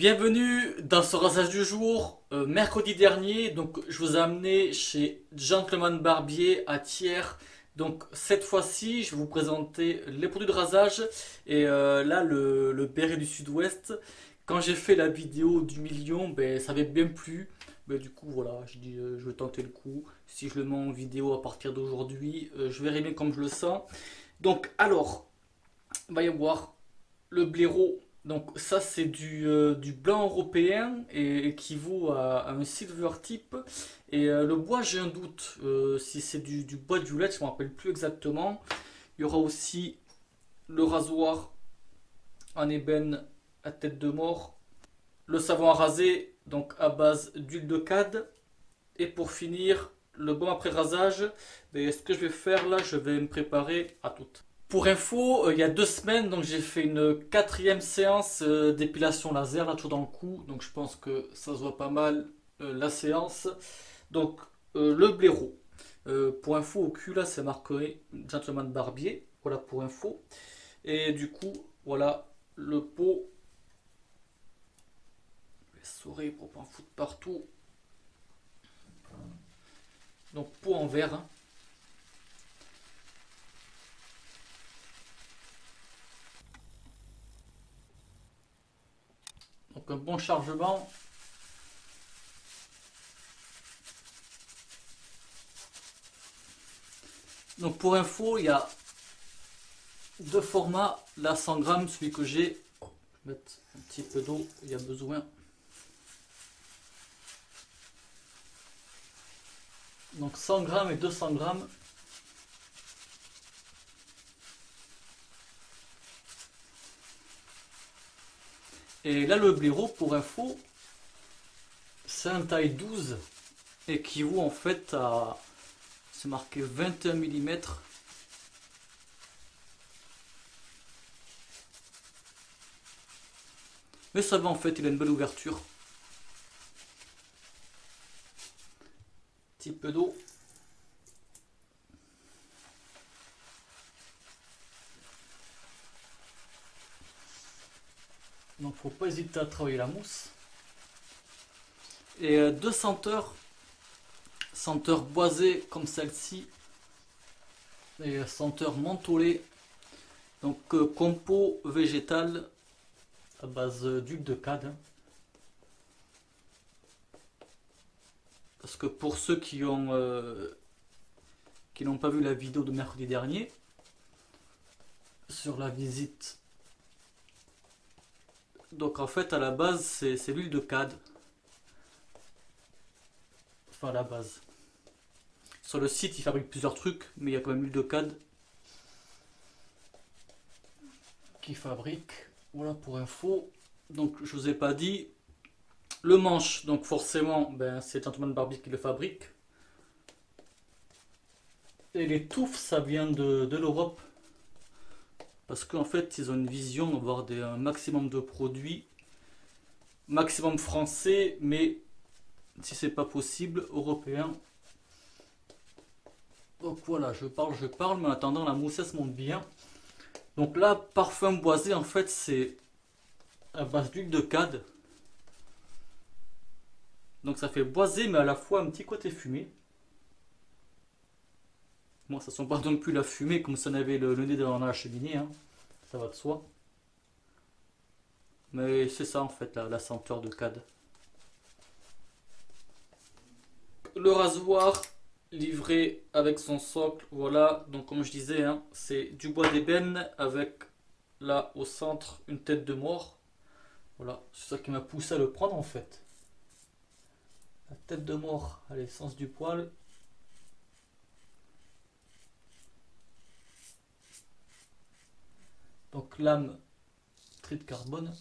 Bienvenue dans ce rasage du jour. Mercredi dernier, donc je vous ai amené chez Gentleman Barbier à Thiers. Donc cette fois-ci, je vais vous présenter les produits de rasage et là le béret du Sud-Ouest. Quand j'ai fait la vidéo du million, ben ça avait bien plu. Ben, du coup voilà, je dis je vais tenter le coup. Si je le mets en vidéo à partir d'aujourd'hui, je verrai bien comme je le sens. Donc alors, il va y avoir le blaireau. Donc ça c'est du blanc européen et équivaut à un silver type. Et le bois j'ai un doute si c'est du bois de violette, je ne me rappelle plus exactement. Il y aura aussi le rasoir en ébène à tête de mort. Le savon à raser donc à base d'huile de cade. Et pour finir, le baume après rasage, ben, ce que je vais faire là, je vais me préparer à tout. Pour info, il y a 2 semaines, donc j'ai fait une quatrième séance d'épilation laser, là toujours dans le cou, donc je pense que ça se voit pas mal la séance. Donc le blaireau. Pour info, au cul là, c'est marqué Gentleman Barbier, voilà pour info. Et du coup, voilà le pot. Les souris pour pas en foutre partout. Donc pot en verre. Hein. Donc un bon chargement. Donc pour info, il y a deux formats. Là 100 grammes, celui que j'ai. Je vais mettre un petit peu d'eau, il y a besoin. Donc 100 grammes et 200 grammes. Et là le blaireau, pour info, c'est un taille 12 équivaut en fait à, c'est marqué 21 mm. Mais ça va en fait, il a une belle ouverture. Petit peu d'eau. Donc faut pas hésiter à travailler la mousse. Et deux senteurs. Senteur boisée comme celle-ci. Et senteur mentholée. Donc compo végétal à base d'huile de cade. Parce que pour ceux qui n'ont pas vu la vidéo de mercredi dernier, sur la visite, donc en fait à la base c'est l'huile de cade. Enfin à la base. Sur le site ils fabriquent plusieurs trucs, mais il y a quand même l'huile de cade qui fabrique. Voilà pour info. Donc je vous ai pas dit. Le manche, donc forcément, ben, c'est Gentleman Barbier qui le fabrique. Et les touffes, ça vient de l'Europe. Parce qu'en fait, ils ont une vision d'avoir un maximum de produits, maximum français, mais si c'est pas possible, européen. Donc voilà, je parle, mais en attendant, la moussesse monte bien. Donc là, parfum boisé, en fait, c'est à base d'huile de cade. Donc ça fait boisé, mais à la fois un petit côté fumé. Moi, ça sent pas non plus la fumée comme si on avait le nez dans la cheminée, hein. Ça va de soi. Mais c'est ça en fait, la senteur de cade. Le rasoir livré avec son socle, voilà. Donc comme je disais, hein, c'est du bois d'ébène avec là au centre une tête de mort. Voilà, c'est ça qui m'a poussé à le prendre en fait. La tête de mort à l'essence du poil. Donc lame trait de carbone.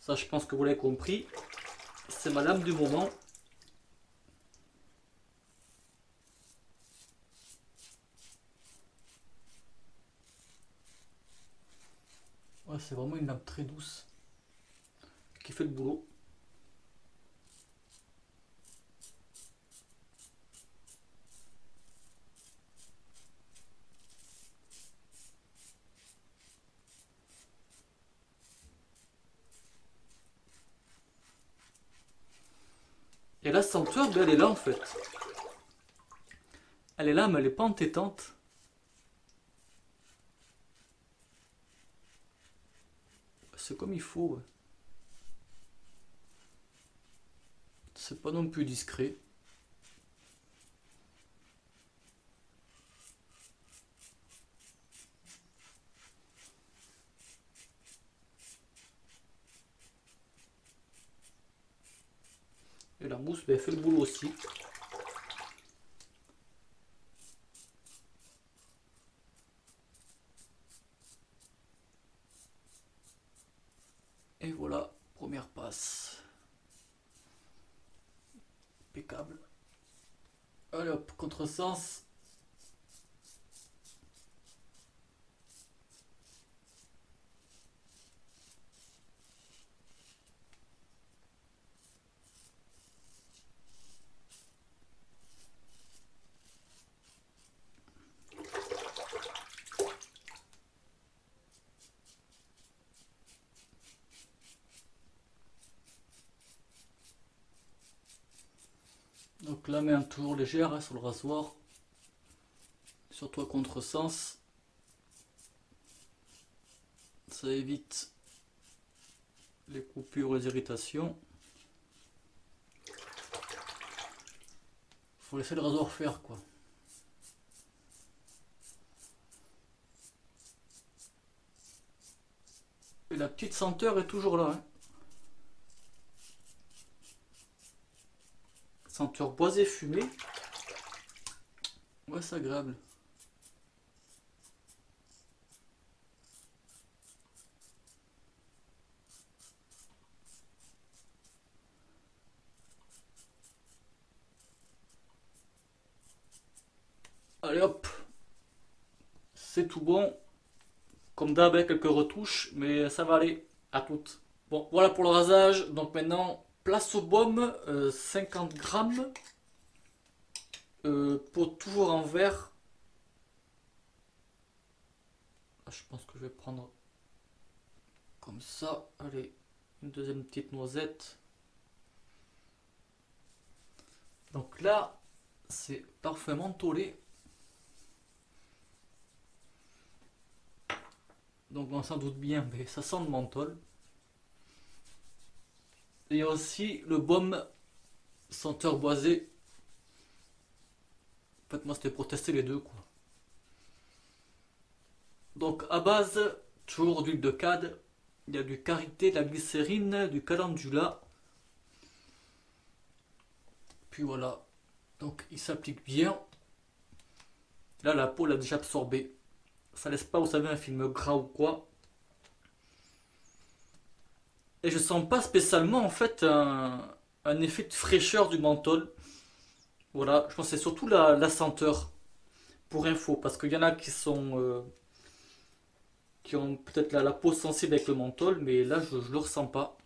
Ça je pense que vous l'avez compris. C'est ma lame du moment. Ouais, c'est vraiment une lame très douce qui fait le boulot. Et la senteur, ben, elle est là en fait. Elle est là, mais elle est pas entêtante. C'est comme il faut, ouais. C'est pas non plus discret. Et la mousse, ben, elle fait le boulot aussi. Et voilà, première passe. Impeccable. Allez hop, contresens. Donc la main toujours légère hein, sur le rasoir. Surtout à contresens. Ça évite les coupures et les irritations. Faut laisser le rasoir faire quoi. Et la petite senteur est toujours là. Hein. Senteur boisé fumé. Ouais, c'est agréable. Allez hop, c'est tout bon. Comme d'hab, avec quelques retouches, mais ça va aller à toutes. Bon, voilà pour le rasage. Donc maintenant, place au baume, 50 grammes. Pot toujours en verre. Je pense que je vais prendre comme ça. Allez, une deuxième petite noisette. Donc là, c'est parfaitement mentholé. Donc on s'en doute bien, mais ça sent le menthol. Et aussi le baume senteur boisé. En fait, moi c'était pour tester les deux quoi. Donc à base, toujours d'huile de cade. Il y a du karité, de la glycérine, du calendula. Puis voilà. Donc il s'applique bien. Là la peau l'a déjà absorbé. Ça laisse pas, vous savez, un film gras ou quoi. Et je sens pas spécialement en fait un effet de fraîcheur du menthol. Voilà, je pense que c'est surtout la senteur. Pour info, parce qu'il y en a qui sont qui ont peut-être la peau sensible avec le menthol, mais là je le ressens pas.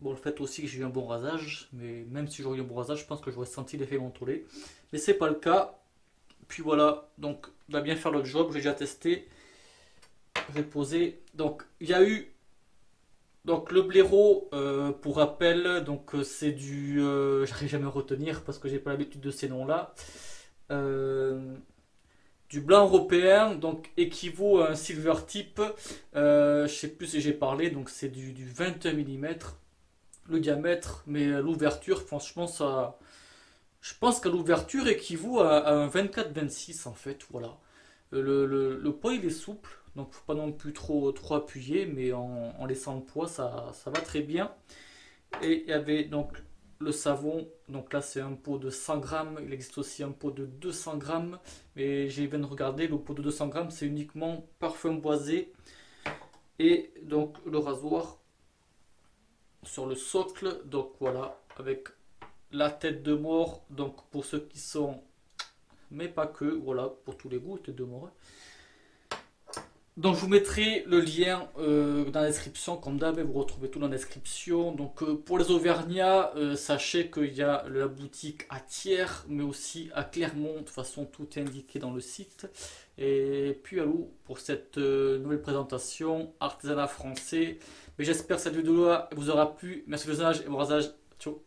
Bon, le fait aussi que j'ai eu un bon rasage, mais même si j'aurais eu un bon rasage, je pense que j'aurais senti l'effet mentholé. Mais c'est pas le cas. Puis voilà, donc il va bien faire le job, j'ai déjà testé. Je vais poser. Donc il y a eu donc le blaireau, pour rappel, donc c'est du. J'arrive jamais à retenir parce que j'ai pas l'habitude de ces noms-là. Euh, du blanc européen, donc équivaut à un silver tip. Je sais plus si j'ai parlé, donc c'est du 21 mm le diamètre, mais l'ouverture, franchement, ça. Je pense qu'à l'ouverture équivaut à un 24-26 en fait, voilà. Le poids il est souple, donc faut pas non plus trop appuyer, mais en laissant le poids ça va très bien. Et il y avait donc le savon, donc là c'est un pot de 100 grammes, il existe aussi un pot de 200 grammes, mais j'ai bien regardé, le pot de 200 grammes c'est uniquement parfum boisé. Et donc le rasoir sur le socle, donc voilà, avec la tête de mort, donc pour ceux qui sont, mais pas que, voilà, pour tous les goûts, tête de mort. Donc je vous mettrai le lien dans la description, comme d'hab, vous retrouvez tout dans la description. Donc pour les Auvergnats, sachez qu'il y a la boutique à Thiers, mais aussi à Clermont, de toute façon tout est indiqué dans le site. Et puis à vous pour cette nouvelle présentation, artisanat français. Mais j'espère que cette vidéo vous aura plu. Merci de visionnage et bon rasage. Ciao.